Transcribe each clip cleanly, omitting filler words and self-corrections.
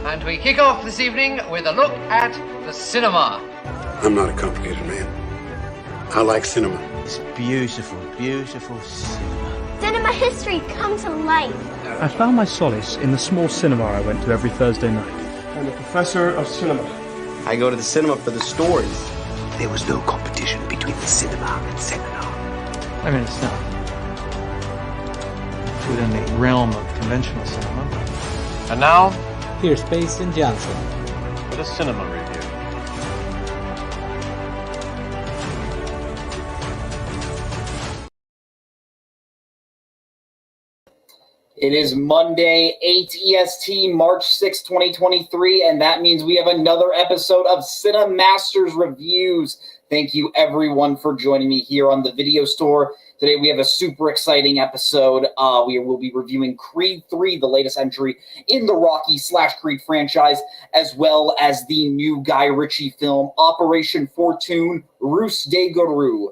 And we kick off this evening with a look at the cinema. I'm not a complicated man. I like cinema. It's beautiful, beautiful cinema. Cinema history come to life. I found my solace in the small cinema I went to every Thursday night. I'm a professor of cinema. I go to the cinema for the stories. There was no competition between the cinema and seminar. I mean, it's not within the realm of conventional cinema. And now, here's Space and Johnson with a cinema review. It is Monday, 8 EST, March 6, 2023, and that means we have another episode of Cinemasters Reviews. Thank you, everyone, for joining me here on the video store. Today we have a super exciting episode. We will be reviewing Creed 3, the latest entry in the Rocky/Creed franchise, as well as the new Guy Ritchie film, Operation Fortune, Ruse de Guru.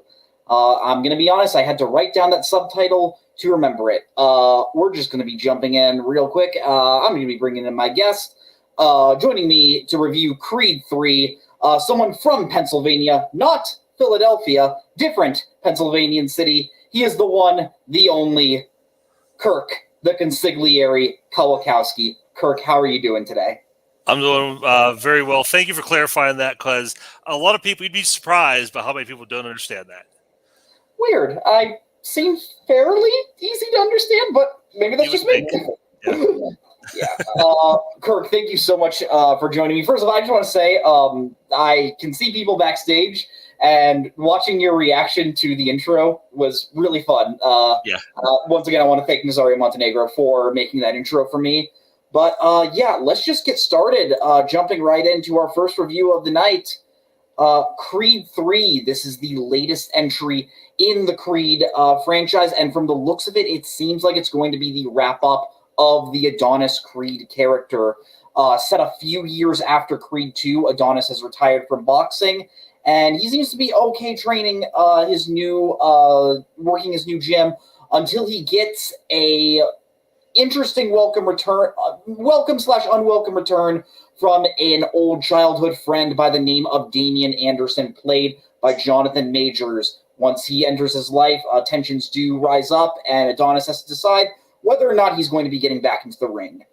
I'm going to be honest, I had to write down that subtitle to remember it. We're just going to be jumping in real quick. I'm going to be bringing in my guest. Joining me to review Creed 3, someone from Pennsylvania, not Philadelphia, different Pennsylvanian city. He is the one, the only, Kirk, the consigliere Kowalkowski. Kirk, how are you doing today? I'm doing very well. Thank you for clarifying that, because a lot of people, you'd be surprised by how many people don't understand that. Weird. I seem fairly easy to understand, but maybe that's just me. Yeah. Kirk, thank you so much for joining me. First of all, I just want to say I can see people backstage, and watching your reaction to the intro was really fun. Once again, I want to thank Nazario Montenegro for making that intro for me. But let's just get started, jumping right into our first review of the night. Creed 3, this is the latest entry in the Creed franchise, and from the looks of it, it seems like it's going to be the wrap-up of the Adonis Creed character. Set a few years after Creed 2, Adonis has retired from boxing, and he seems to be okay training working his new gym until he gets a interesting welcome/unwelcome return from an old childhood friend by the name of Damian Anderson, played by Jonathan Majors. Once he enters his life, tensions do rise up, and Adonis has to decide whether or not he's going to be getting back into the ring.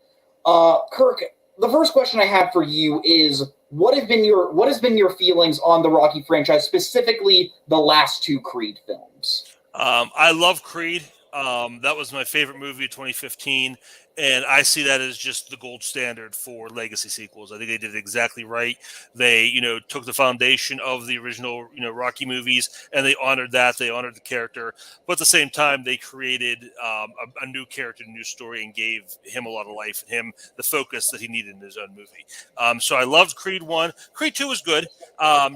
Kirk, the first question I have for you is, what has been your feelings on the Rocky franchise, specifically the last two Creed films? I love Creed. That was my favorite movie of 2015, and I see that as just the gold standard for legacy sequels. I think they did it exactly right. They, took the foundation of the original, Rocky movies, and they honored that. They honored the character, but at the same time, they created a new character, a new story, and gave him a lot of life and him the focus that he needed in his own movie. So I loved Creed 1. Creed 2 was good.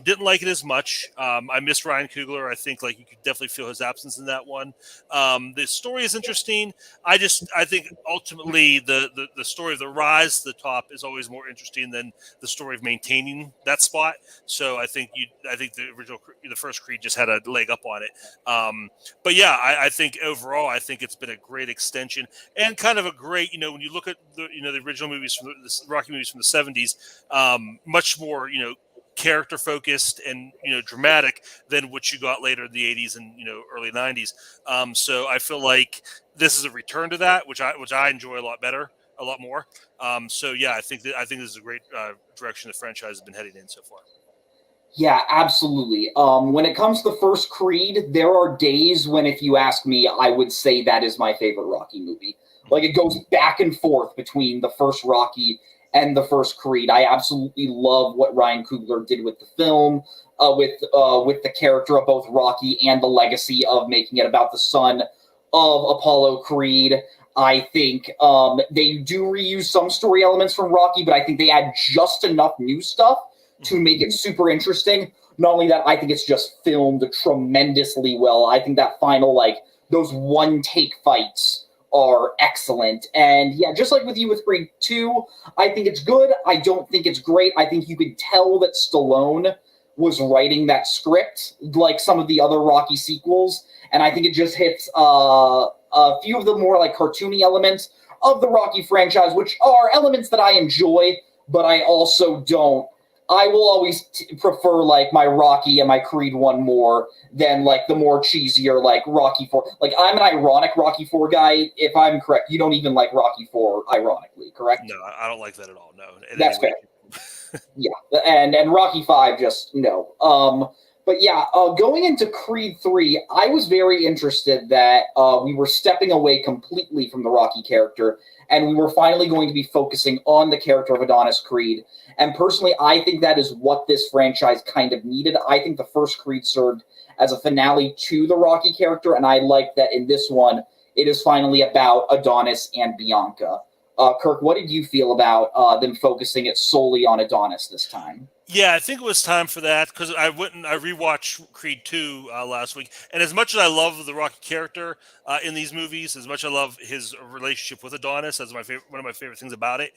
Didn't like it as much. I miss Ryan Coogler. I think you could definitely feel his absence in that one. The story is interesting. I think ultimately the story of the rise to the top is always more interesting than the story of maintaining that spot. So I think the first Creed just had a leg up on it. But yeah, I think overall, I think it's been a great extension and kind of a great, when you look at the original movies from the Rocky movies from the 70s, much more, character focused and dramatic than what you got later in the 80s and early 90s. So I feel like this is a return to that, which I enjoy a lot more. So yeah, I think this is a great direction the franchise has been heading in so far. Yeah, absolutely. When it comes to the first Creed, there are days when, if you ask me, I would say that is my favorite Rocky movie. It goes back and forth between the first Rocky and the first Creed. I absolutely love what Ryan Coogler did with the film, with the character of both Rocky and the legacy of making it about the son of Apollo Creed. I think they do reuse some story elements from Rocky, but I think they add just enough new stuff to make it super interesting. Not only that, I think it's just filmed tremendously well. I think that final, those one-take fights are excellent. And yeah, just like with you with Creed 2, I think it's good. I don't think it's great. I think you could tell that Stallone was writing that script like some of the other Rocky sequels. And I think it just hits a few of the more cartoony elements of the Rocky franchise, which are elements that I enjoy, but I also don't. I will always prefer like my Rocky and my Creed 1 more than like the more cheesier like Rocky 4. Like I'm an ironic Rocky 4 guy. If I'm correct, you don't even like Rocky 4 ironically, correct? No, I don't like that at all. No, that's fair. Yeah, and Rocky 5 just no. But yeah, going into Creed 3, I was very interested that we were stepping away completely from the Rocky character, and we were finally going to be focusing on the character of Adonis Creed. And personally, I think that is what this franchise kind of needed. I think the first Creed served as a finale to the Rocky character, and I like that in this one, it is finally about Adonis and Bianca. Kirk, what did you feel about them focusing it solely on Adonis this time? Yeah, I think it was time for that because I rewatched Creed 2 last week, and as much as I love the Rocky character in these movies, as much as I love his relationship with Adonis, as one of my favorite things about it.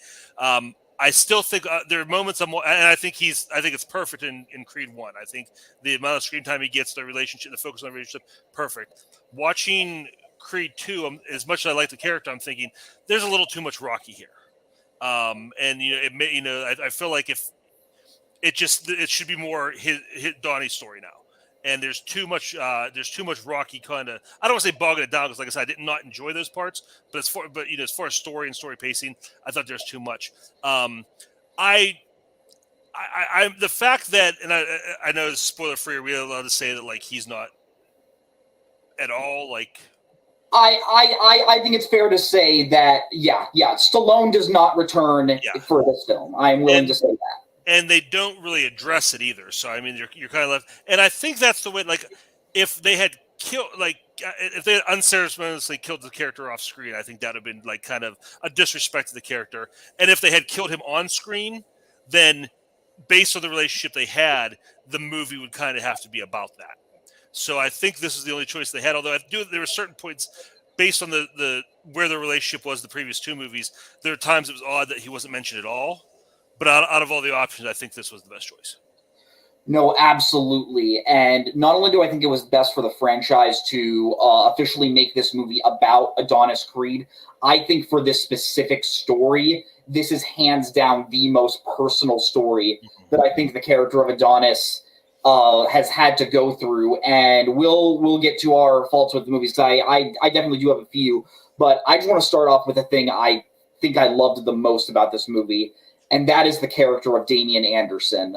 I still think there are moments and I think it's perfect in Creed 1. I think the amount of screen time he gets, the relationship, the focus on the relationship, perfect. Watching Creed 2, as much as I like the character, I'm thinking there's a little too much Rocky here, and I feel like if it should be more his Donnie's story now. And there's too much Rocky kind of, I don't want to say bogging it down because like I said, I did not enjoy those parts, but as far as story and story pacing, I thought there's too much. I the fact that, and I know it's spoiler free, are we allowed to say that like he's not at all like? I think it's fair to say that yeah, Stallone does not return for this film. I am willing to say that. And they don't really address it either. So, I mean, you're kind of left. And I think that's the way, like, if they had killed, like, if they had unceremoniously killed the character off screen, I think that would have been, like, kind of a disrespect to the character. And if they had killed him on screen, then based on the relationship they had, the movie would kind of have to be about that. So I think this is the only choice they had. Although there were certain points based on the where the relationship was the previous two movies, there were times it was odd that he wasn't mentioned at all. But out of all the options, I think this was the best choice. No, absolutely. And not only do I think it was best for the franchise to officially make this movie about Adonis Creed, I think for this specific story, this is hands down the most personal story that I think the character of Adonis has had to go through. And we'll get to our faults with the movies. I definitely do have a few. But I just want to start off with a thing I think I loved the most about this movie, and that is the character of Damian Anderson.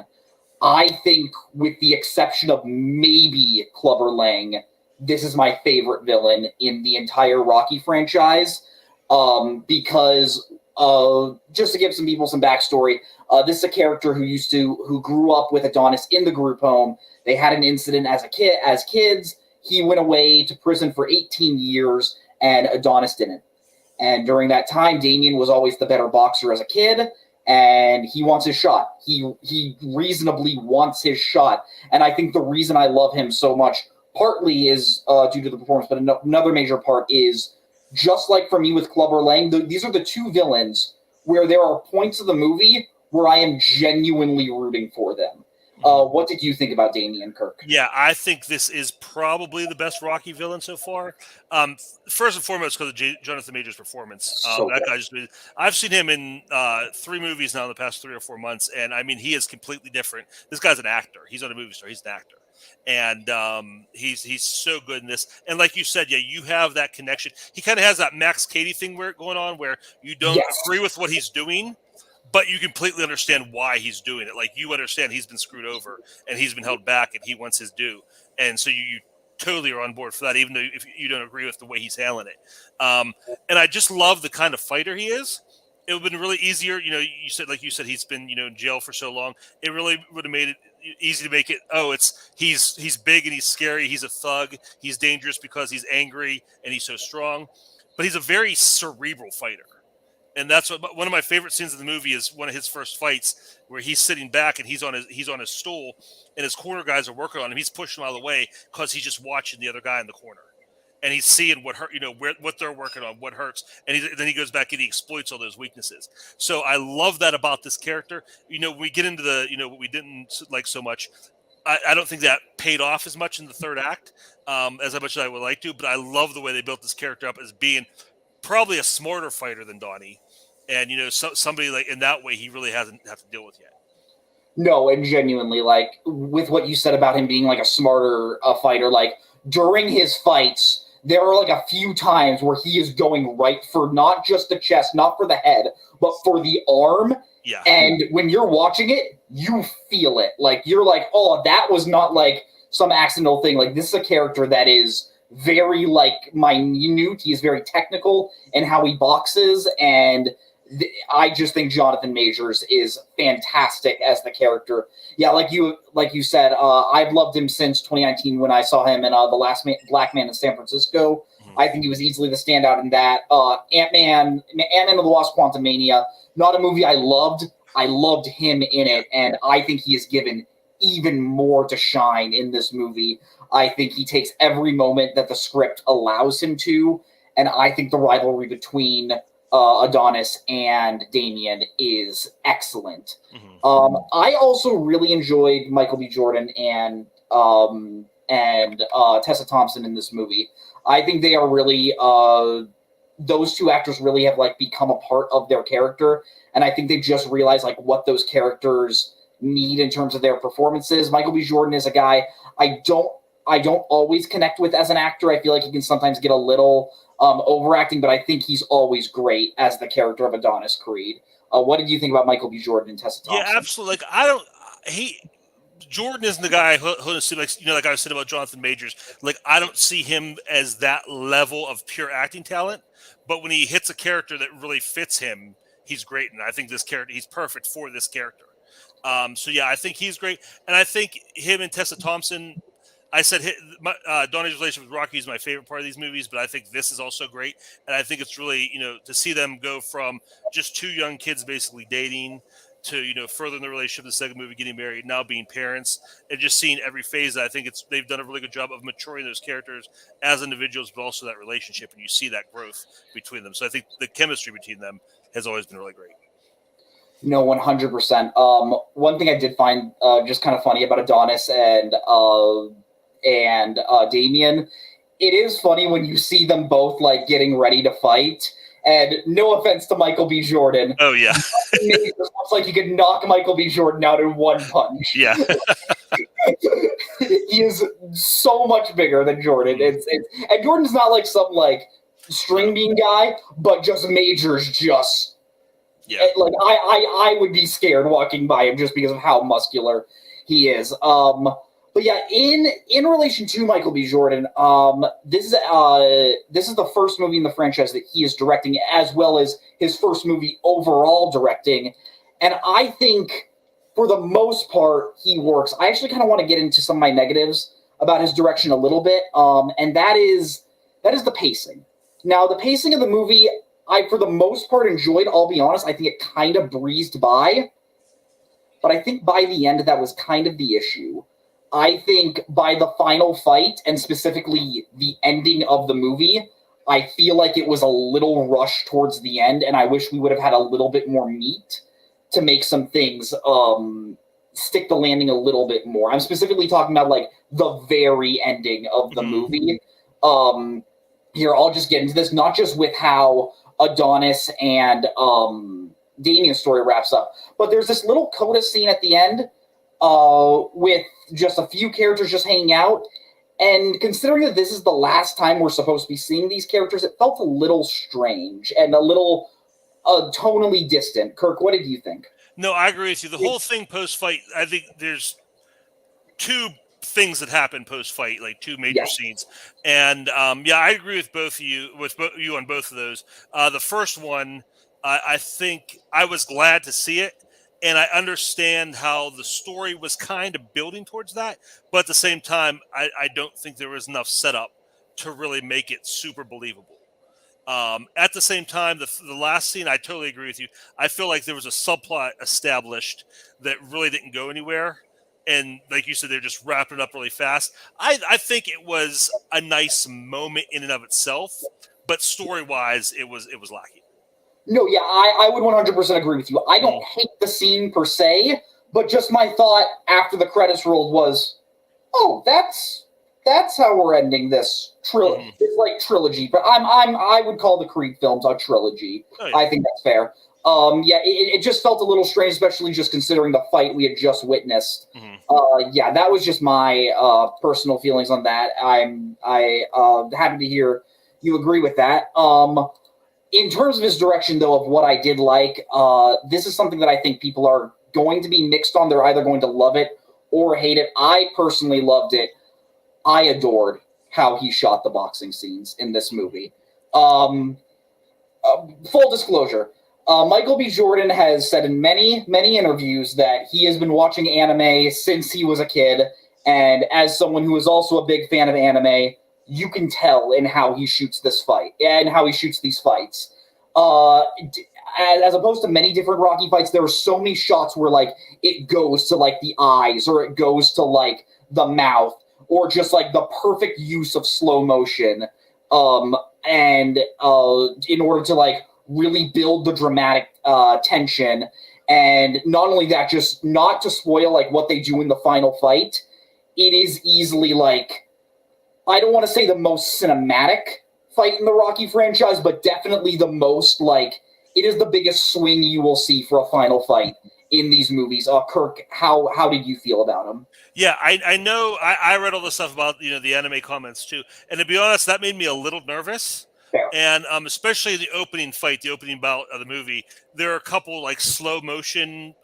I think, with the exception of maybe Clubber Lang, this is my favorite villain in the entire Rocky franchise. Because just to give some people some backstory, this is a character who grew up with Adonis in the group home. They had an incident as kids. He went away to prison for 18 years, and Adonis didn't. And during that time, Damian was always the better boxer as a kid. And he wants his shot. He reasonably wants his shot. And I think the reason I love him so much partly is due to the performance, but another major part is, just like for me with Clubber Lang, these are the two villains where there are points of the movie where I am genuinely rooting for them. What did you think about Damian, Kirk? Yeah, I think this is probably the best Rocky villain so far. First and foremost, because of Jonathan Major's performance. I've seen him in 3 movies now in the past 3 or 4 months, and I mean, he is completely different. This guy's an actor. He's not a movie star. He's an actor. And he's so good in this. And like you said, yeah, you have that connection. He kind of has that Max Cady thing going on where you don't agree with what he's doing, but you completely understand why he's doing it. Like, you understand he's been screwed over and he's been held back and he wants his due. And so you totally are on board for that, even though if you don't agree with the way he's handling it. And I just love the kind of fighter he is. It would have been really easier. You know, you said he's been, in jail for so long. It really would have made it easy to make it, he's big and he's scary. He's a thug. He's dangerous because he's angry and he's so strong. But he's a very cerebral fighter. And that's one of my favorite scenes of the movie is one of his first fights where he's sitting back and he's on his stool and his corner guys are working on him. He's pushing him out of the way because he's just watching the other guy in the corner, and he's seeing what hurt, what they're working on, what hurts, and then he goes back and he exploits all those weaknesses. So I love that about this character. When we get into the what we didn't like so much, I don't think that paid off as much in the third act as much as I would like to. But I love the way they built this character up as being probably a smarter fighter than Donnie. and somebody like in that way he really hasn't had to deal with yet. No, and genuinely, like, with what you said about him being, like, a smarter fighter, like, during his fights, there are, like, a few times where he is going right for not just the chest, not for the head, but for the arm. Yeah. And when you're watching it, you feel it. Like, you're like, oh, that was not, like, some accidental thing. Like, this is a character that is very, like, minute. He is very technical in how he boxes, and I just think Jonathan Majors is fantastic as the character. Yeah, like you said, I've loved him since 2019 when I saw him in The Last Black Man in San Francisco. Mm-hmm. I think he was easily the standout in that. Ant-Man and the Wasp: Quantumania, not a movie I loved. I loved him in it, and I think he is given even more to shine in this movie. I think he takes every moment that the script allows him to, and I think the rivalry between Adonis and Damien is excellent. Mm-hmm. I also really enjoyed Michael B. Jordan and Tessa Thompson in this movie. I think they are really those two actors really have like become a part of their character, and I think they just realized like what those characters need in terms of their performances. Michael B. Jordan is a guy I don't always connect with as an actor. I feel like he can sometimes get a little overacting, but I think he's always great as the character of Adonis Creed. What did you think about Michael B. Jordan and Tessa Thompson? Yeah, absolutely. Like, Jordan isn't the guy who see, like I said about Jonathan Majors. Like, I don't see him as that level of pure acting talent, but when he hits a character that really fits him, he's great. And I think this character, he's perfect for this character. So yeah, I think he's great. And I think him and Tessa Thompson, I said Donnie's relationship with Rocky is my favorite part of these movies, but I think this is also great. And I think it's really, to see them go from just two young kids basically dating to, further in the relationship, the second movie, getting married, now being parents, and just seeing every phase. I think they've done a really good job of maturing those characters as individuals, but also that relationship, and you see that growth between them. So I think the chemistry between them has always been really great. No, 100%. One thing I did find just kind of funny about Adonis and Damien, it is funny when you see them both like getting ready to fight. And no offense to Michael B. Jordan. Oh yeah, it looks like you could knock Michael B. Jordan out in one punch. Yeah, he is so much bigger than Jordan. And Jordan's not like some like string bean guy, but just Majors just. Yeah, like I would be scared walking by him just because of how muscular he is. But yeah, in relation to Michael B. Jordan, this is the first movie in the franchise that he is directing, as well as his first movie overall directing. And I think for the most part he works. I actually kind of want to get into some of my negatives about his direction a little bit, and that is the pacing. Now, the pacing of the movie, I, for the most part, enjoyed. I'll be honest, I think it kind of breezed by. But I think by the end, that was kind of the issue. I think by the final fight, and specifically the ending of the movie, I feel like it was a little rushed towards the end, and I wish we would have had a little bit more meat to make some things stick the landing a little bit more. I'm specifically talking about, like, the very ending of the movie. Here, I'll just get into this, not just with how Adonis and Damien's story wraps up, but there's this little coda scene at the end with just a few characters just hanging out, and considering that this is the last time we're supposed to be seeing these characters, it felt a little strange and a little tonally distant. Kirk, what did you think? No, I agree with you. The whole thing post-fight, I think there's two things that happen post-fight, like two major scenes, and I agree with both of you, on both of those. The first one, I think I was glad to see it, and I understand how the story was kind of building towards that, but at the same time, I don't think there was enough setup to really make it super believable. At the same time, the last scene, I totally agree with you. I feel like there was a subplot established that really didn't go anywhere. And like you said, they're just wrapping it up really fast. I think it was a nice moment in and of itself, but story-wise, it was lacking. No, yeah, I would 100% agree with you. I don't hate the scene per se, but just my thought after the credits rolled was, oh, that's how we're ending this trilogy. It's like trilogy, but I would call the Creed films a trilogy. Oh, yeah. I think that's fair. Yeah, it just felt a little strange, especially just considering the fight we had just witnessed. Yeah, that was just my personal feelings on that. I'm happy to hear you agree with that. In terms of his direction, though, of what I did like, this is something that I think people are going to be mixed on. They're either going to love it or hate it. I personally loved it. I adored how he shot the boxing scenes in this movie. Full disclosure, Michael B. Jordan has said in many, many interviews that he has been watching anime since he was a kid, and as someone who is also a big fan of anime, you can tell in how he shoots this fight and how he shoots these fights. As opposed to many different Rocky fights, there are so many shots where like it goes to like the eyes, or it goes to like the mouth, or just like the perfect use of slow motion, and in order to like really build the dramatic tension. And not only that, just not to spoil like what they do in the final fight, it is easily like, I don't want to say the most cinematic fight in the Rocky franchise, but definitely the most, like, it is the biggest swing you will see for a final fight in these movies. Kirk, how did you feel about him? Yeah, I know. I read all the stuff about the anime comments too, and to be honest, that made me a little nervous. Fair. And especially the opening fight, the opening bout of the movie, there are a couple like slow motion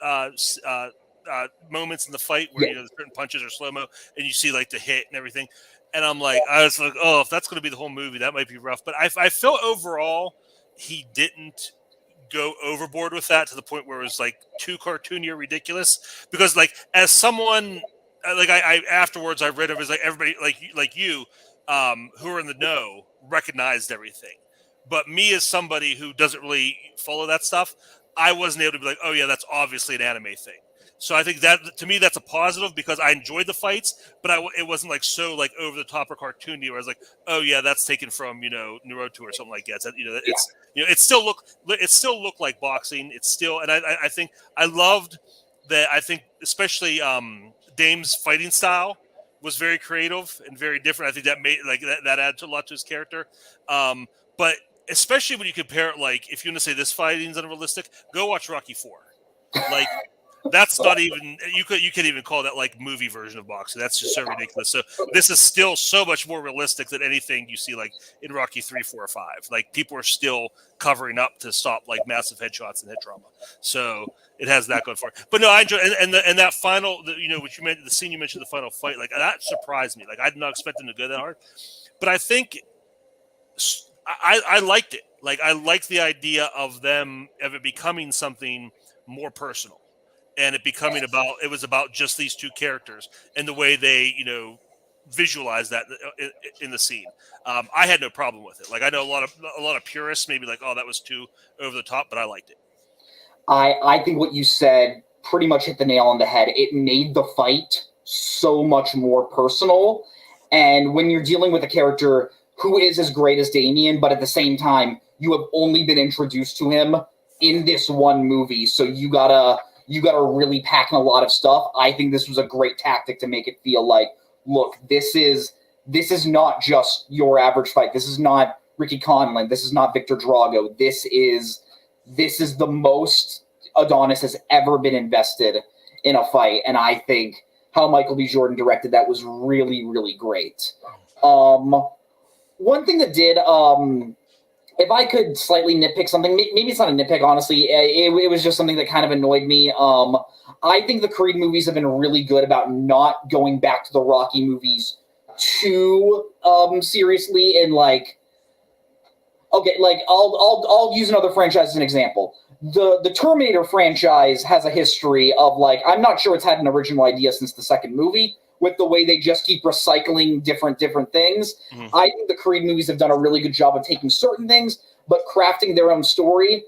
moments in the fight where certain punches are slow mo, and you see like the hit and everything. And I was like, oh, if that's going to be the whole movie, that might be rough. But I felt overall he didn't go overboard with that to the point where it was like too cartoony or ridiculous. Because like as someone like I afterwards I read it was like everybody like you who are in the know recognized everything. But me as somebody who doesn't really follow that stuff, I wasn't able to be like, oh yeah, that's obviously an anime thing. So I think that to me that's a positive because I enjoyed the fights, but it wasn't like so like over the top or cartoony where I was like, oh yeah, that's taken from Naruto or something like that. So, it's it still looked like boxing. It's still, and I think I loved that. I think especially Dame's fighting style was very creative and very different. I think that made that added a lot to his character. But especially when you compare it, like if you want to say this fighting is unrealistic, go watch Rocky IV. Like. That's not even you could even call that like movie version of boxing. That's just so ridiculous. So this is still so much more realistic than anything you see like in Rocky 3, 4, or 5. Like people are still covering up to stop like massive headshots and head trauma. So it has that going for it. But no, I enjoy and that final which you mentioned, the scene you mentioned, the final fight, like that surprised me. Like I did not expect them to go that hard. But I think I liked it. Like I liked the idea of it becoming something more personal. And it becoming about just these two characters and the way they, visualize that in the scene. I had no problem with it. Like I know a lot of purists maybe like, oh, that was too over the top, but I liked it. I think what you said pretty much hit the nail on the head. It made the fight so much more personal. And when you're dealing with a character who is as great as Damien, but at the same time, you have only been introduced to him in this one movie. So you gotta really pack in a lot of stuff. I think this was a great tactic to make it feel like, look, this is not just your average fight. This is not Ricky Conlan. This is not Victor Drago. This is the most Adonis has ever been invested in a fight. And I think how Michael B. Jordan directed that was really, really great. One thing that did, if I could slightly nitpick something, maybe it's not a nitpick, honestly. It was just something that kind of annoyed me. I think the Creed movies have been really good about not going back to the Rocky movies too seriously. And I'll use another franchise as an example. The Terminator franchise has a history of I'm not sure it's had an original idea since the second movie, with the way they just keep recycling different things. Mm-hmm. I think the Creed movies have done a really good job of taking certain things, but crafting their own story.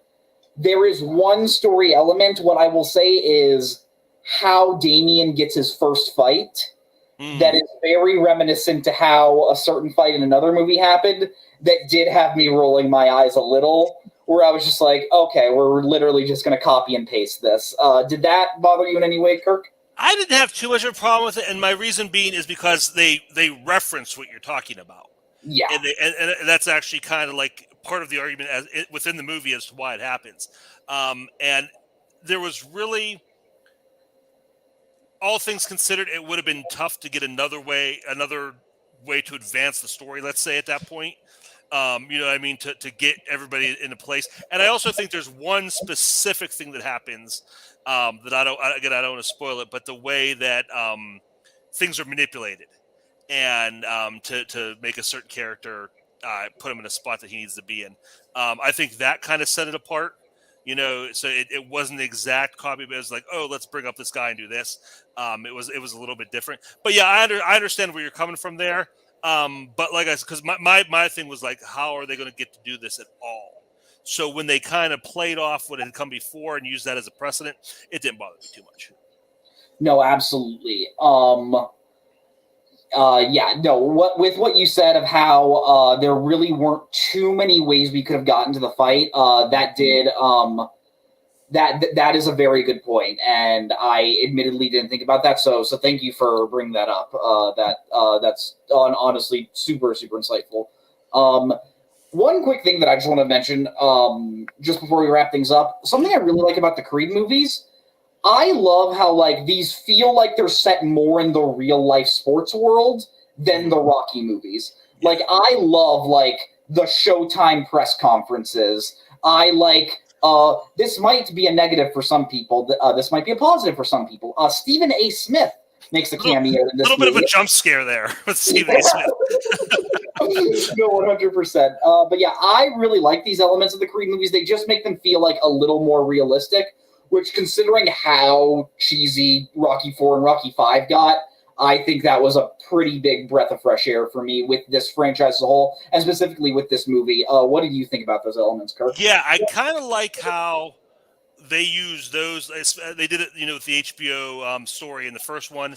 There is one story element, what I will say is how Damien gets his first fight. That is very reminiscent to how a certain fight in another movie happened that did have me rolling my eyes a little, where I was just like, okay, we're literally just going to copy and paste this. Did that bother you in any way, Kirk? I didn't have too much of a problem with it, and my reason being is because they reference what you're talking about. Yeah, and that's actually kind of like part of the argument within the movie as to why it happens. And there was really, all things considered, it would have been tough to get another way to advance the story, let's say, at that point. You know what I mean? To get everybody into place. And I also think there's one specific thing that happens that I don't want to spoil it, but the way that things are manipulated and to make a certain character put him in a spot that he needs to be in. I think that kind of set it apart. You know, so it wasn't the exact copy, but it was like, oh, let's bring up this guy and do this. It was a little bit different. But yeah, I understand where you're coming from there. But like I said, because my thing was like, how are they going to get to do this at all? So when they kind of played off what had come before and used that as a precedent, it didn't bother me too much. No, absolutely. With what you said of how there really weren't too many ways we could have gotten to the fight, that is a very good point, and I admittedly didn't think about that. So thank you for bringing that up. That's honestly super insightful. One quick thing that I just want to mention, just before we wrap things up, something I really like about the Creed movies. I love how like these feel like they're set more in the real life sports world than the Rocky movies. Like I love like the Showtime press conferences. I like this might be a negative for some people. This might be a positive for some people. Stephen A. Smith makes a cameo in this. A little bit of a jump scare there with Stephen A. Smith. No, 100%. But yeah, I really like these elements of the Creed movies. They just make them feel like a little more realistic. Which, considering how cheesy Rocky IV and Rocky V got, I think that was a pretty big breath of fresh air for me with this franchise as a whole, and specifically with this movie. What did you think about those elements, Kirk? Yeah, I kind of like how they use those. They did it, you know, with the HBO story in the first one.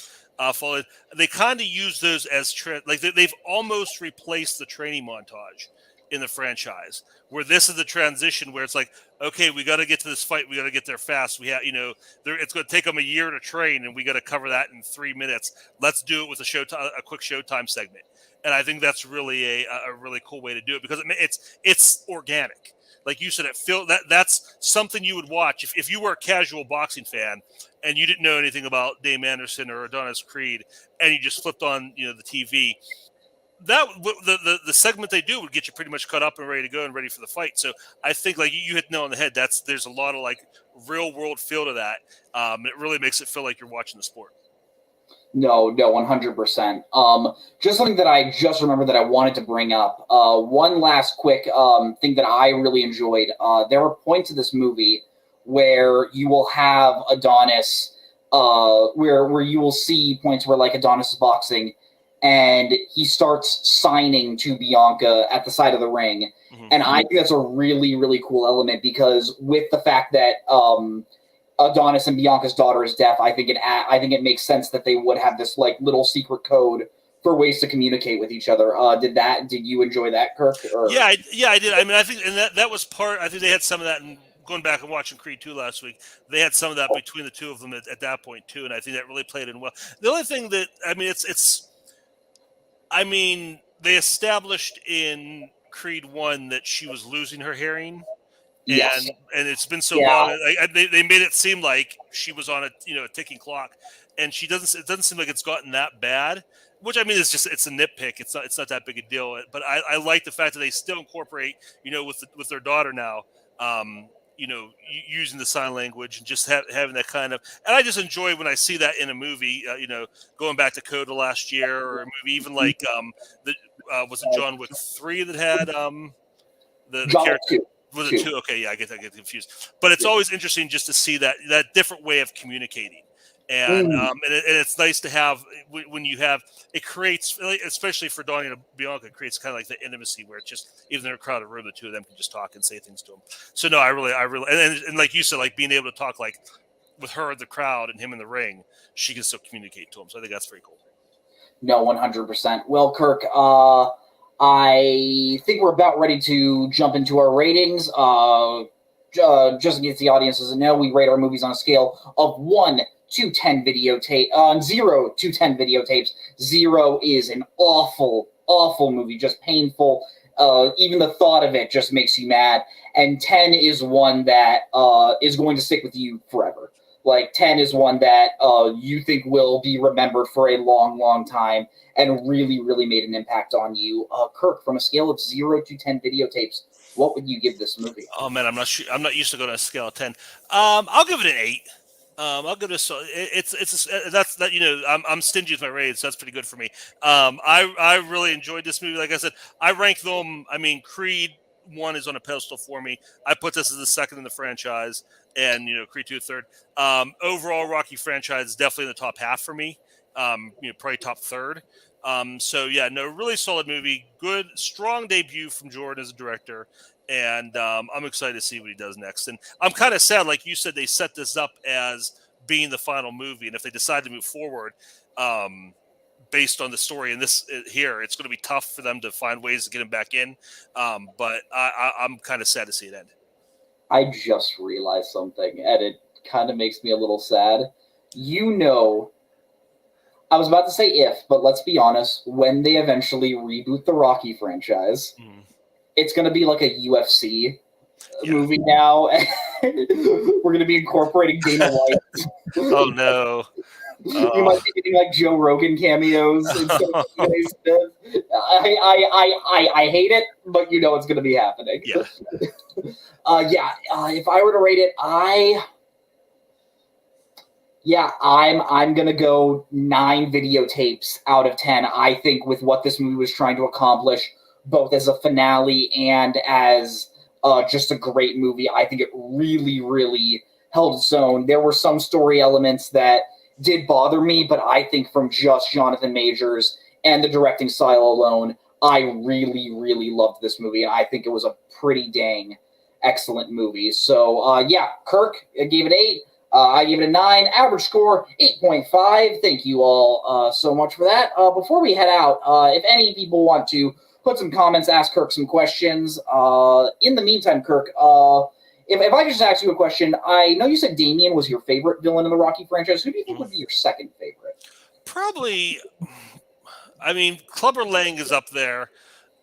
Followed. They kind of use those as they've almost replaced the training montage in the franchise, where this is the transition where it's like, okay, we got to get to this fight, we got to get there fast. We have, you know, it's going to take them a year to train, and we got to cover that in 3 minutes. Let's do it with a quick Showtime segment, and I think that's really a really cool way to do it because it's organic. Like you said, that's something you would watch if you were a casual boxing fan and you didn't know anything about Dame Anderson or Adonis Creed, and you just flipped on, you know, the TV. That the segment they do would get you pretty much caught up and ready to go and ready for the fight. So I think like you hit the nail on the head. There's a lot of like real world feel to that. It really makes it feel like you're watching the sport. No, 100%. Just something that I just remembered that I wanted to bring up. One last quick thing that I really enjoyed. There are points of this movie where you will have Adonis, where you will see points where like Adonis is boxing. And he starts signing to Bianca at the side of the ring. Mm-hmm. And I think that's a really, really cool element because with the fact that Adonis and Bianca's daughter is deaf, I think it makes sense that they would have this like little secret code for ways to communicate with each other. Did you enjoy that, Kirk? Or? Yeah, I did. I mean, I think, and that was part. I think they had some of that in going back and watching Creed 2 last week. They had some of that between the two of them at that point too, and I think that really played in well. The only thing that they established in Creed 1 that she was losing her hearing, yes. and it's been so long. They made it seem like she was on a ticking clock, and she doesn't. It doesn't seem like it's gotten that bad. Which I mean, it's a nitpick. It's not that big a deal. But I like the fact that they still incorporate, with their daughter now. Using the sign language and just having that kind of, and I just enjoy when I see that in a movie, going back to Coda last year or a movie, even like, was it John Wick 3 that had, the character? Was it 2? Okay. Yeah. I get confused, but it's always interesting just to see that different way of communicating. And it's nice to have when you have it creates, especially for Donnie and Bianca, it creates kind of like the intimacy where it's just even in a crowded room, the two of them can just talk and say things to them. So no, I really, and like you said, like being able to talk like with her in the crowd and him in the ring, she can still communicate to him. So I think that's pretty cool. No, 100%. Well, Kirk, I think we're about ready to jump into our ratings. Just in case the audience doesn't know, we rate our movies on a scale of 1 to 10 videotape, 0 to 10 videotapes. 0 is an awful movie, just painful. Even the thought of it just makes you mad. And 10 is one that is going to stick with you forever. Like 10 is one that you think will be remembered for a long, long time and really, really made an impact on you. Kirk, from a scale of 0 to 10 videotapes, what would you give this movie? Oh man, I'm not sure. I'm not used to going on a scale of 10. I'll give it an 8. I'll give this. That's that. I'm stingy with my ratings, so that's pretty good for me. I really enjoyed this movie. Like I said, I rank them. I mean, Creed 1 is on a pedestal for me. I put this as the second in the franchise, and Creed 2 third. Overall, Rocky franchise is definitely in the top half for me. Probably top third. So yeah, no, really solid movie. Good, strong debut from Jordan as a director. And I'm excited to see what he does next. And I'm kind of sad, like you said, they set this up as being the final movie. And if they decide to move forward based on the story in this here, it's going to be tough for them to find ways to get him back in. But I'm kind of sad to see it end. I just realized something, and it kind of makes me a little sad. I was about to say if, but let's be honest, when they eventually reboot the Rocky franchise, it's going to be like a UFC movie now. We're going to be incorporating Dana White. Oh, no. You might be getting like Joe Rogan cameos. Instead of I hate it, but it's going to be happening. Yeah. If I were to rate it, I'm going to go 9 videotapes out of 10. I think with what this movie was trying to accomplish, both as a finale and as just a great movie, I think it really, really held its own. There were some story elements that did bother me, but I think from just Jonathan Majors and the directing style alone, I really, really loved this movie, and I think it was a pretty dang excellent movie. So, Kirk gave it 8. I gave it a 9. Average score, 8.5. Thank you all so much for that. Before we head out, if any people want to put some comments, ask Kirk some questions. In the meantime, Kirk, if I could just ask you a question, I know you said Damien was your favorite villain in the Rocky franchise. Who do you think would be your second favorite? Probably, Clubber Lang is up there,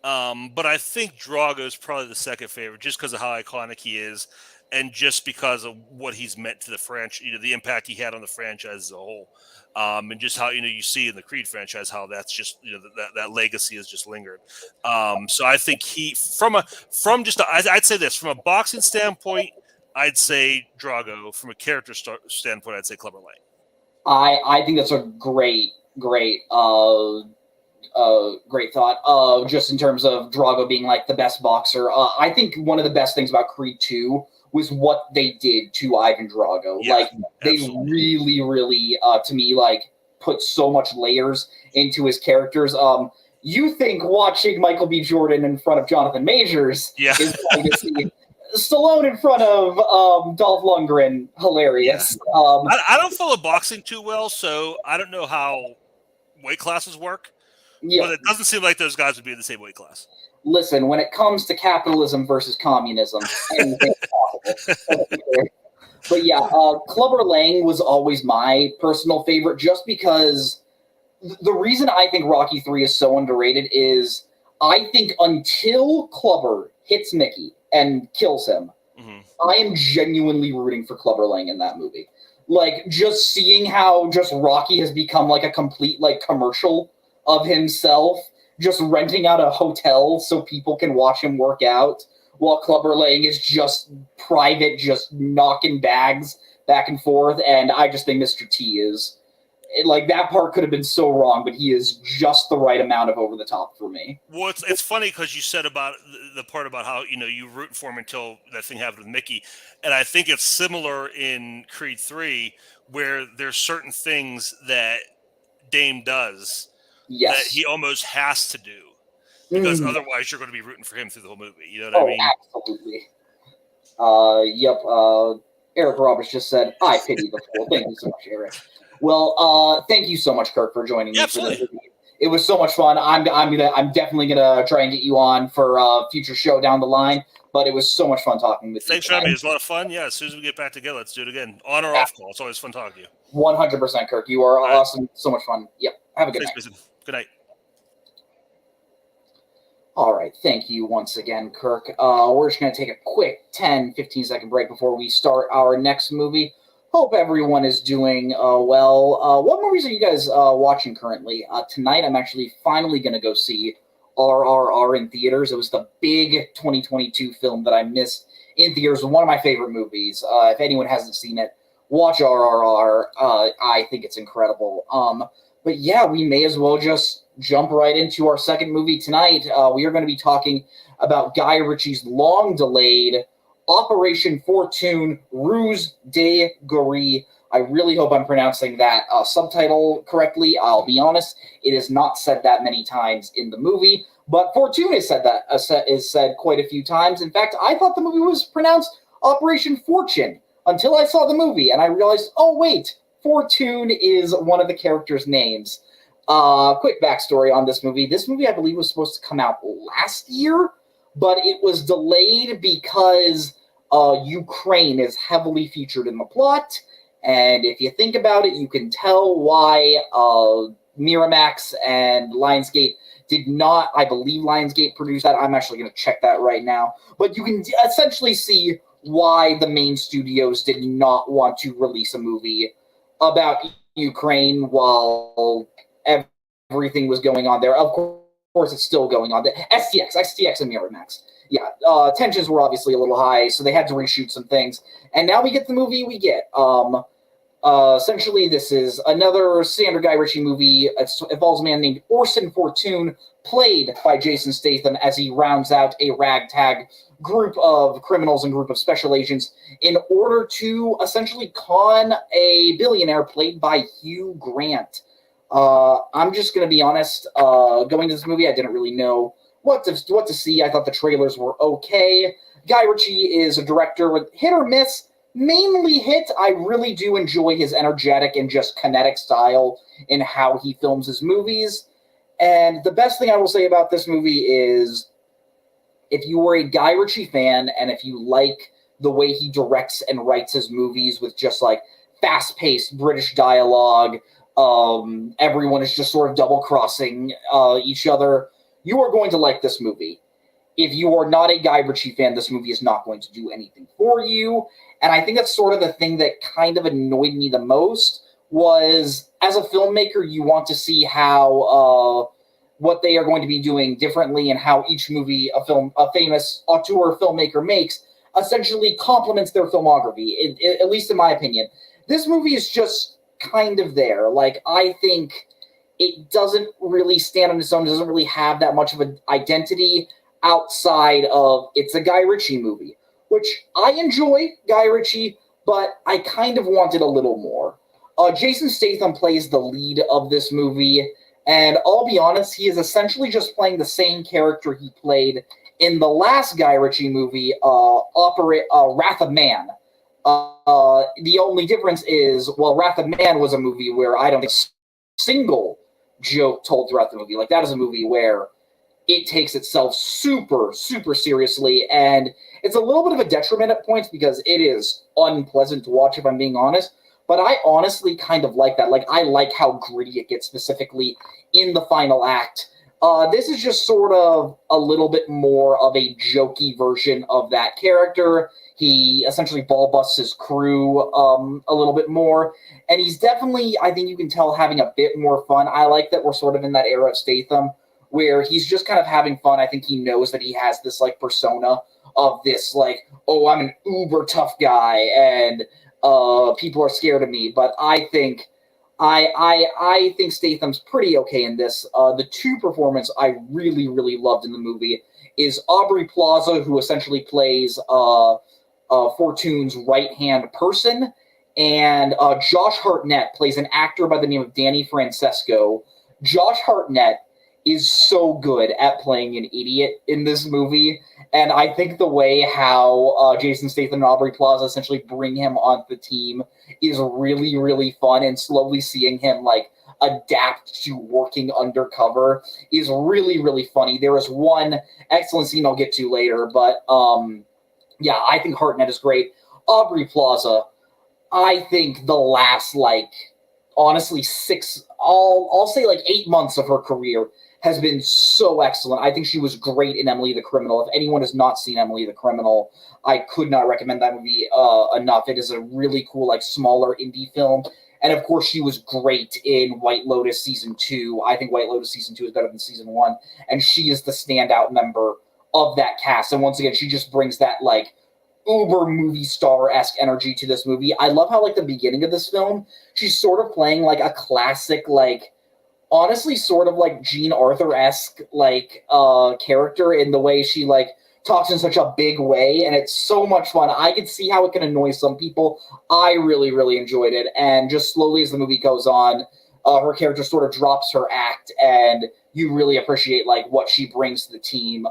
but I think Drago is probably the second favorite just because of how iconic he is and just because of what he's meant to the franchise, the impact he had on the franchise as a whole. And just how you see in the Creed franchise how that's just that legacy has just lingered. So I think I'd say this from a boxing standpoint, I'd say Drago. From a character standpoint, I'd say Clubber Lang. I think that's a great thought. Just in terms of Drago being like the best boxer, I think one of the best things about Creed 2 was what they did to Ivan Drago. Yeah, they really, really, to me, put so much layers into his characters. You think watching Michael B. Jordan in front of Jonathan Majors is going to see Stallone in front of Dolph Lundgren, hilarious. I don't follow boxing too well, so I don't know how weight classes work. Yeah. But it doesn't seem like those guys would be in the same weight class. Listen, when it comes to capitalism versus communism, anything's possible. But yeah, Clubber Lang was always my personal favorite just because the reason I think Rocky 3 is so underrated is I think until Clubber hits Mickey and kills him, I am genuinely rooting for Clubber Lang in that movie. Just seeing how just Rocky has become a complete commercial of himself, just renting out a hotel so people can watch him work out, while Clubber Lang is just private, just knocking bags back and forth. And I just think Mr. T is that part could have been so wrong, but he is just the right amount of over the top for me. Well, it's funny because you said about the part about how you root for him until that thing happened with Mickey, and I think it's similar in Creed 3 where there's certain things that Dame does that he almost has to do because otherwise you're going to be rooting for him through the whole movie. You know what I mean? Absolutely. Eric Roberts just said, "I pity the fool." Thank you so much, Eric. Well, thank you so much, Kirk, for joining me. Absolutely. It was so much fun. I'm definitely gonna try and get you on for a future show down the line. But it was so much fun talking with you. Thanks for having me. It was a lot of fun. Yeah, as soon as we get back together, let's do it again. On or off call. It's always fun talking to you. 100%, Kirk. You are awesome. So much fun. Yep. Have a good night. Good night. All right, thank you once again, Kirk. We're just going to take a quick 10, 15-second break before we start our next movie. Hope everyone is doing well. What movies are you guys watching currently? Tonight, I'm actually finally going to go see RRR in theaters. It was the big 2022 film that I missed in theaters. One of my favorite movies. If anyone hasn't seen it, watch RRR. I think it's incredible. But yeah, we may as well just jump right into our second movie tonight. We are going to be talking about Guy Ritchie's long-delayed Operation Fortune, Ruse de Guerre. I really hope I'm pronouncing that subtitle correctly. I'll be honest, it is not said that many times in the movie, but Fortune is said quite a few times. In fact, I thought the movie was pronounced Operation Fortune until I saw the movie, and I realized, oh wait, Fortune is one of the characters' names. Quick backstory on this movie. This movie, I believe, was supposed to come out last year, but it was delayed because Ukraine is heavily featured in the plot. And if you think about it, you can tell why Miramax and Lionsgate did not, I believe Lionsgate produced that. I'm actually going to check that right now. But you can essentially see why the main studios did not want to release a movie about Ukraine while everything was going on there. Of course, it's still going on. STX and Miramax. Yeah, tensions were obviously a little high, so they had to reshoot some things. And now we get the movie we get. Essentially, this is another standard Guy Ritchie movie. It involves a man named Orson Fortune, played by Jason Statham, as he rounds out a ragtag group of criminals and group of special agents in order to essentially con a billionaire played by Hugh Grant. I'm just going to be honest. Going to this movie, I didn't really know what to see. I thought the trailers were okay. Guy Ritchie is a director with hit or miss. Mainly hit. I really do enjoy his energetic and just kinetic style in how he films his movies. And the best thing I will say about this movie is, if you were a Guy Ritchie fan and if you like the way he directs and writes his movies with just like fast-paced British dialogue, everyone is just sort of double-crossing each other, you are going to like this movie. If you are not a Guy Ritchie fan, this movie is not going to do anything for you. And I think that's sort of the thing that kind of annoyed me the most was, as a filmmaker, you want to see how what they are going to be doing differently and how each movie a famous auteur filmmaker makes essentially complements their filmography, at least in my opinion. This movie is just kind of there. Like, I think it doesn't really stand on its own, doesn't really have that much of an identity outside of it's a Guy Ritchie movie, which I enjoy Guy Ritchie, but I kind of wanted a little more. Jason Statham plays the lead of this movie, and I'll be honest, he is essentially just playing the same character he played in the last Guy Ritchie movie, Wrath of Man. The only difference is, well, Wrath of Man was a movie where I don't think a single joke told throughout the movie. Like, that is a movie where it takes itself super, super seriously, and it's a little bit of a detriment at points because it is unpleasant to watch, if I'm being honest, but I honestly kind of like that. Like, I like how gritty it gets, specifically in the final act. This is just sort of a little bit more of a jokey version of that character. He essentially ball busts his crew a little bit more, and he's definitely, I think you can tell, having a bit more fun. I like that we're sort of in that era of Statham where he's just kind of having fun. I think he knows that he has this, like, persona of this, like, oh, I'm an uber tough guy, and people are scared of me. But I think I think Statham's pretty okay in this. The two performance I really, really loved in the movie is Aubrey Plaza, who essentially plays Fortune's right-hand person, and Josh Hartnett plays an actor by the name of Danny Francesco. Josh Hartnett is so good at playing an idiot in this movie, and I think the way how Jason Statham and Aubrey Plaza essentially bring him onto the team is really, really fun, and slowly seeing him, like, adapt to working undercover is really, really funny. There is one excellent scene I'll get to later, but yeah, I think Hartnett is great. Aubrey Plaza, I think the last, like, honestly, 6 I'll say like 8 months of her career has been so excellent. I think she was great in Emily the Criminal. If anyone has not seen Emily the Criminal, I could not recommend that movie enough. It is a really cool, like, smaller indie film. And, of course, she was great in White Lotus Season 2. I think White Lotus Season 2 is better than Season 1. And she is the standout member of that cast. And once again, she just brings that, like, uber movie star-esque energy to this movie. I love how, like, the beginning of this film, she's sort of playing, like, a classic, like, honestly sort of like Jean Arthur-esque, like, character in the way she, like, talks in such a big way, and it's so much fun. I can see how it can annoy some people. I really, really enjoyed it, and just slowly as the movie goes on, her character sort of drops her act, and you really appreciate, like, what she brings to the team.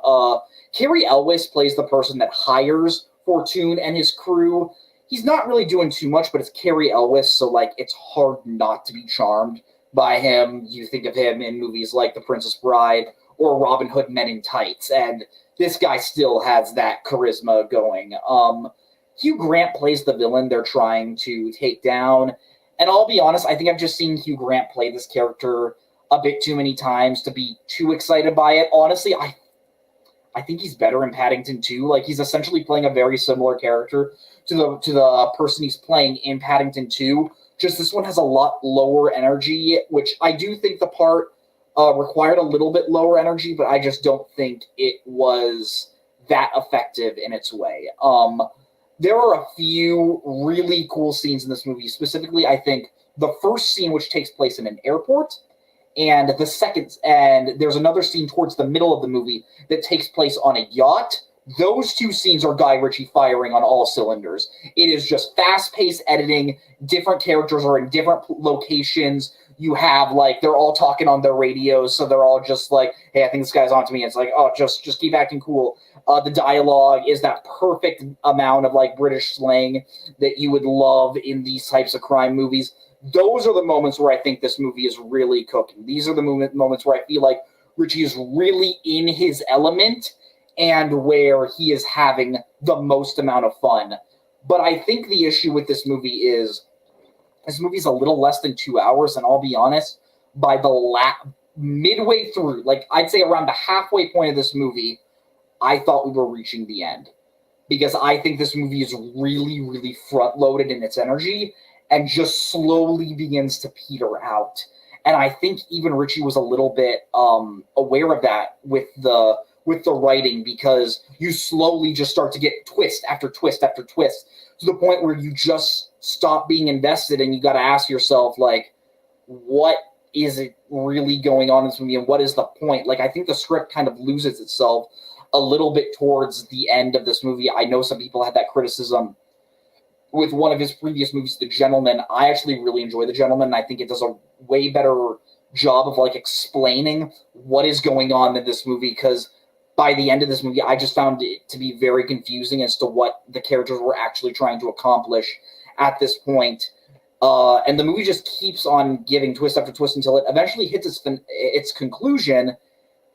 Cary Elwes plays the person that hires Fortune and his crew. He's not really doing too much, but it's Cary Elwes, so, like, it's hard not to be charmed by him. You think of him in movies like The Princess Bride or Robin Hood Men in Tights, and this guy still has that charisma going. Hugh Grant plays the villain they're trying to take down, and I'll be honest, I think I've just seen Hugh Grant play this character a bit too many times to be too excited by it. Honestly, I think he's better in Paddington 2. Like, he's essentially playing a very similar character to the person he's playing in Paddington 2. Just this one has a lot lower energy, which I do think the part required a little bit lower energy, but I just don't think it was that effective in its way. There are a few really cool scenes in this movie. Specifically, I think the first scene, which takes place in an airport, and the second, and there's another scene towards the middle of the movie that takes place on a yacht. Those two scenes are Guy Ritchie firing on all cylinders. It is just fast-paced editing. Different characters are in different locations. You have, like, they're all talking on their radios, so they're all just like, hey, I think this guy's on to me. It's like, oh, just keep acting cool. The dialogue is that perfect amount of, like, British slang that you would love in these types of crime movies. Those are the moments where I think this movie is really cooking. These are the moments where I feel like Ritchie is really in his element and where he is having the most amount of fun. But I think the issue with this movie is this movie's a little less than 2 hours, and I'll be honest, by the midway through, like, I'd say around the halfway point of this movie, I thought we were reaching the end. Because I think this movie is really, really front-loaded in its energy and just slowly begins to peter out. And I think even Ritchie was a little bit aware of that with the writing, because you slowly just start to get twist after twist after twist to the point where you just stop being invested, and you got to ask yourself, like, what is it really going on in this movie, and what is the point? Like, I think the script kind of loses itself a little bit towards the end of this movie. I know some people had that criticism with one of his previous movies, The Gentleman. I actually really enjoy The Gentleman, and I think it does a way better job of, like, explaining what is going on in this movie, because by the end of this movie, I just found it to be very confusing as to what the characters were actually trying to accomplish at this point. And the movie just keeps on giving twist after twist until it eventually hits its conclusion.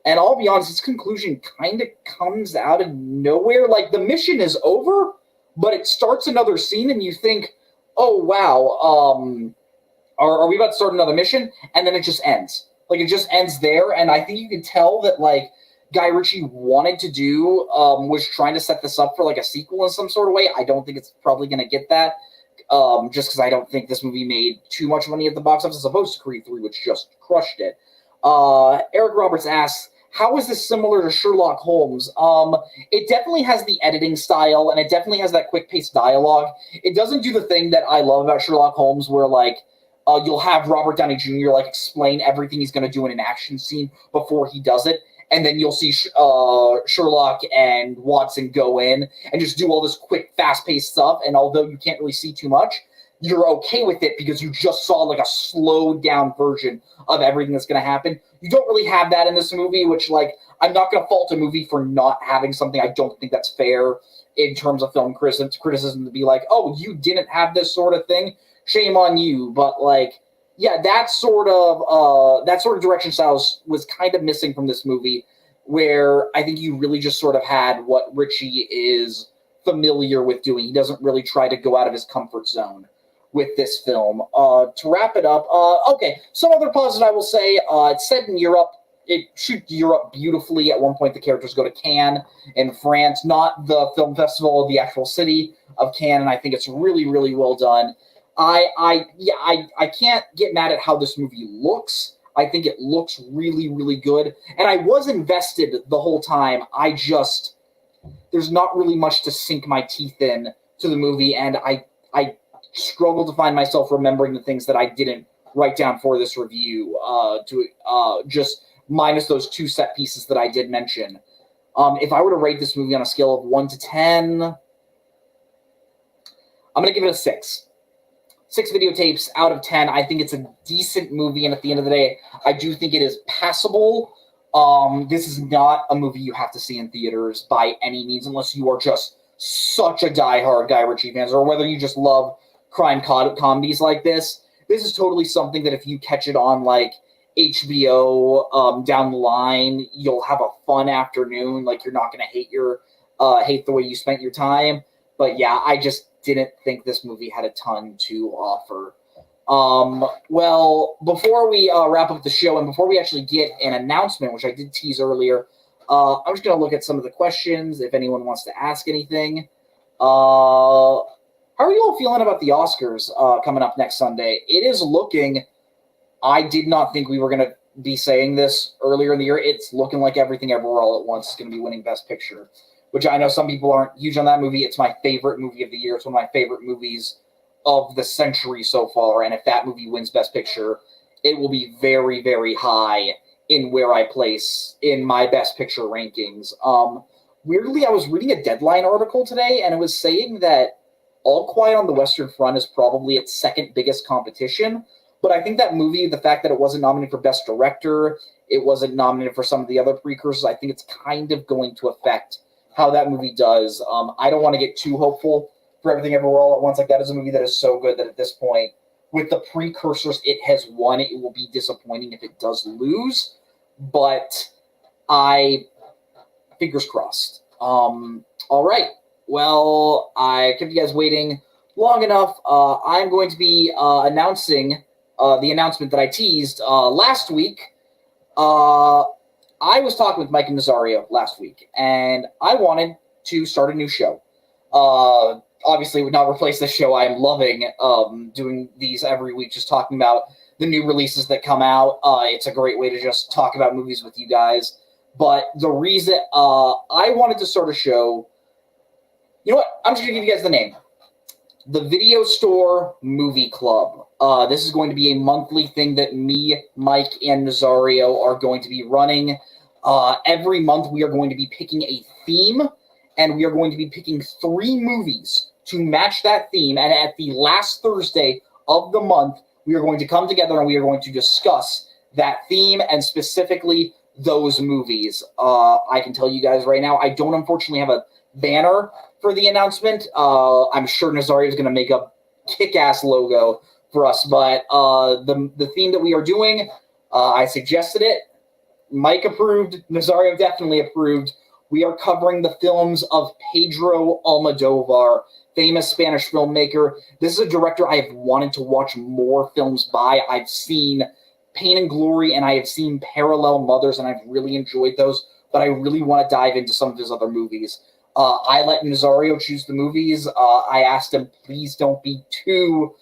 And I'll be honest, its conclusion kind of comes out of nowhere. Like, the mission is over, but it starts another scene, and you think, oh, wow, are we about to start another mission? And then it just ends. Like, it just ends there, and I think you can tell that, like, Guy Ritchie wanted to do was trying to set this up for, like, a sequel in some sort of way. I don't think it's probably going to get that, just because I don't think this movie made too much money at the box office, as opposed to Creed 3, which just crushed it. Eric Roberts asks, how is this similar to Sherlock Holmes? It definitely has the editing style, and it definitely has that quick-paced dialogue. It doesn't do the thing that I love about Sherlock Holmes, where, like, you'll have Robert Downey Jr., like, explain everything he's going to do in an action scene before he does it. And then you'll see Sherlock and Watson go in and just do all this quick, fast-paced stuff. And although you can't really see too much, you're okay with it because you just saw, like, a slowed-down version of everything that's going to happen. You don't really have that in this movie, which, like, I'm not going to fault a movie for not having something. I don't think that's fair in terms of film criticism to be like, oh, you didn't have this sort of thing? Shame on you. But, like, yeah, that sort of direction style was kind of missing from this movie, where I think you really just sort of had what Ritchie is familiar with doing. He doesn't really try to go out of his comfort zone. with this film. To wrap it up, okay, some other positives I will say. It's set in Europe. It shoots Europe beautifully. At one point, the characters go to Cannes in France, not the film festival, the actual city of Cannes, and I think it's really, really well done. I can't get mad at how this movie looks. I think it looks really, really good, and I was invested the whole time. There's not really much to sink my teeth in to the movie, and I struggle to find myself remembering the things that I didn't write down for this review. Just minus those two set pieces that I did mention. If I were to rate this movie on a scale of 1 to 10, I'm going to give it a 6. 6 videotapes out of 10. I think it's a decent movie, and at the end of the day, I do think it is passable. This is not a movie you have to see in theaters by any means, unless you are just such a diehard Guy Ritchie fan, or whether you just love crime comedies like this. This is totally something that if you catch it on, like, HBO down the line, you'll have a fun afternoon. Like, you're not going to hate the way you spent your time. But yeah, I just didn't think this movie had a ton to offer. Well, before we wrap up the show and before we actually get an announcement, which I did tease earlier, I'm just going to look at some of the questions if anyone wants to ask anything. How are you all feeling about the Oscars coming up next Sunday? It is looking... I did not think we were going to be saying this earlier in the year. It's looking like Everything Everywhere All at Once is going to be winning Best Picture, which I know some people aren't huge on that movie. It's my favorite movie of the year. It's one of my favorite movies of the century so far, and if that movie wins Best Picture, it will be very, very high in where I place in my Best Picture rankings. Weirdly, I was reading a Deadline article today, and it was saying that All Quiet on the Western Front is probably its second biggest competition. But I think that movie, the fact that it wasn't nominated for Best Director, it wasn't nominated for some of the other precursors, I think it's kind of going to affect how that movie does. I don't want to get too hopeful for Everything Everywhere All at Once. Like, that is a movie that is so good that at this point, with the precursors it has won, it will be disappointing if it does lose. But fingers crossed. All right. Well, I kept you guys waiting long enough. I'm going to be announcing... the announcement that I teased last week. I was talking with Mike and Nazario last week, and I wanted to start a new show. Obviously, it would not replace the show. I am loving doing these every week, just talking about the new releases that come out. It's a great way to just talk about movies with you guys. But the reason I wanted to start a show, you know what? I'm just going to give you guys the name. The Video Store Movie Club. This is going to be a monthly thing that me, Mike, and Nazario are going to be running. Every month we are going to be picking a theme, and we are going to be picking 3 movies to match that theme. And at the last Thursday of the month, we are going to come together and we are going to discuss that theme and specifically those movies. I can tell you guys right now, I don't unfortunately have a banner for the announcement. I'm sure Nazario is going to make a kick-ass logo for us, but the theme that we are doing, I suggested it. Mike approved. Nazario definitely approved. We are covering the films of Pedro Almodovar, famous Spanish filmmaker. This is a director I have wanted to watch more films by. I've seen Pain and Glory, and I have seen Parallel Mothers, and I've really enjoyed those, but I really want to dive into some of his other movies. I let Nazario choose the movies. I asked him, please don't be too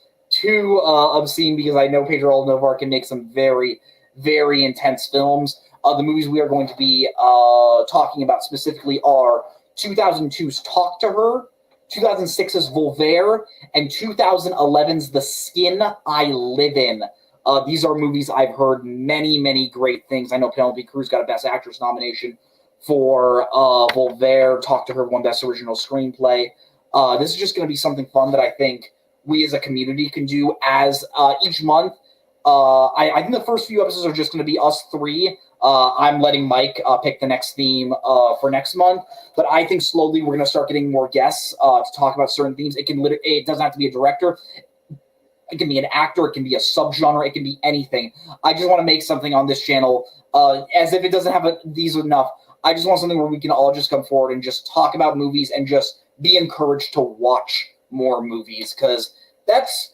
obscene, because I know Pedro Almodovar can make some very, very intense films. The movies we are going to be talking about specifically are 2002's Talk to Her, 2006's Voltaire, and 2011's The Skin I Live In. These are movies I've heard many, many great things. I know Penelope Cruz got a Best Actress nomination for Voltaire. Talk to Her won Best Original Screenplay. This is just going to be something fun that I think we as a community can do as each month. I think the first few episodes are just going to be us 3. I'm letting Mike pick the next theme for next month, but I think slowly we're going to start getting more guests to talk about certain themes. It doesn't have to be a director. It can be an actor. It can be a subgenre. It can be anything. I just want to make something on this channel as if it doesn't have these enough. I just want something where we can all just come forward and just talk about movies and just be encouraged to watch more movies, because that's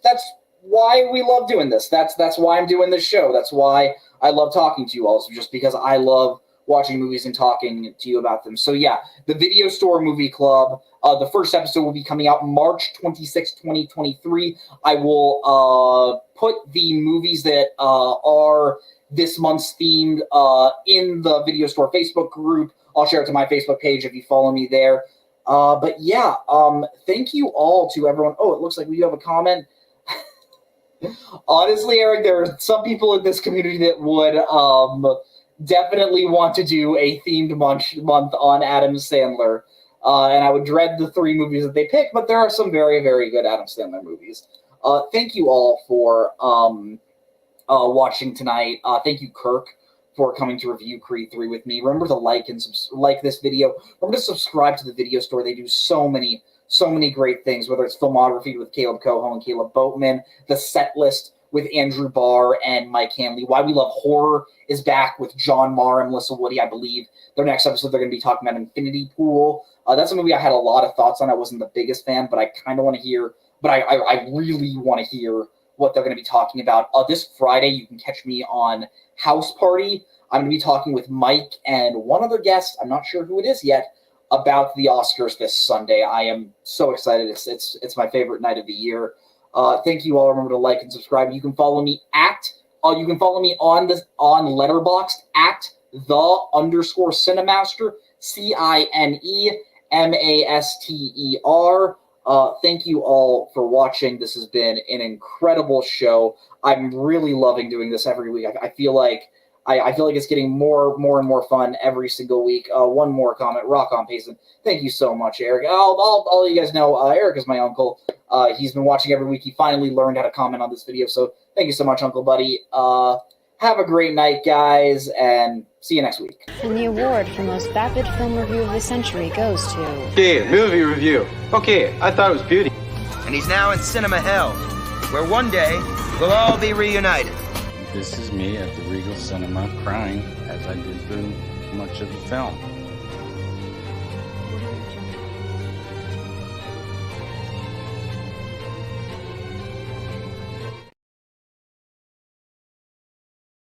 why we love doing this. That's why I'm doing this show. That's why I love talking to you all, just because I love watching movies and talking to you about them. So yeah, the Video Store Movie Club, the first episode will be coming out March 26, 2023. I will put the movies that are this month's themed in the Video Store Facebook group. I'll share it to my Facebook page if you follow me there. But yeah, thank you all to everyone. Oh, it looks like we do have a comment. Honestly, Eric, there are some people in this community that would definitely want to do a themed month on Adam Sandler. And I would dread the 3 movies that they pick, but there are some very, very good Adam Sandler movies. Thank you all for watching tonight. Thank you, Kirk, for coming to review Creed 3 with me. Remember to like this video. Remember to subscribe to the Video Store. They do so many great things, whether it's filmography with Caleb Coho and Caleb Boatman, the set list with Andrew Barr and Mike Hanley. Why We Love Horror is back with John Marr and Melissa Woody. I believe their next episode they're going to be talking about Infinity Pool. That's a movie I had a lot of thoughts on. I wasn't the biggest fan, but I kind of want to hear, but I really want to hear what they're going to be talking about. This Friday, you can catch me on House Party. I'm going to be talking with Mike and one other guest. I'm not sure who it is yet, about the Oscars this Sunday. I am so excited. It's my favorite night of the year. Thank you all. Remember to like and subscribe. You can follow me on Letterboxd at _Cinemaster, CINEMASTER. Thank you all for watching. This has been an incredible show. I'm really loving doing this every week. I feel like it's getting more and more fun every single week. One more comment. Rock on, Payson. Thank you so much, Eric. I'll you guys know Eric is my uncle. He's been watching every week. He finally learned how to comment on this video. So thank you so much, Uncle Buddy. Have a great night, guys, and see you next week. And the award for most vapid film review of the century goes to... Yeah, movie review. Okay, I thought it was beauty. And he's now in cinema hell, where one day we'll all be reunited. This is me at the Regal Cinema crying as I did through much of the film.